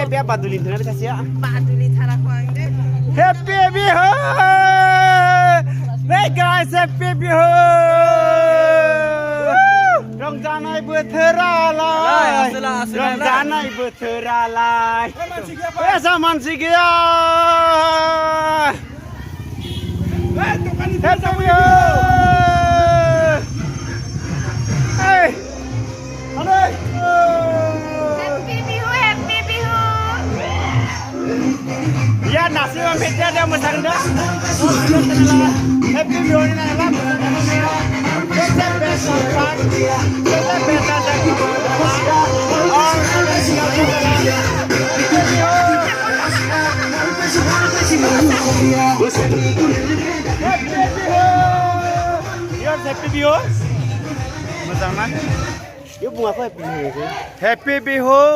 Biar badulin tu bisa siap. Badulin cara kuang deh. Happy Biho! Hey guys, Happy Biho! Rongjanai berteralai. Rongjanai berteralai. Sama sigia. Happy Biho! Hey! Halo! Ya nasi meja dia mesang dah. Happy Biho ni nak lah. Kita best part dia. Kita best ada di bawah. Orang ada di bawah. Happy Biho. Yours Happy Biho. Mesang mana? Dia bunga apa Happy Biho? Happy Biho.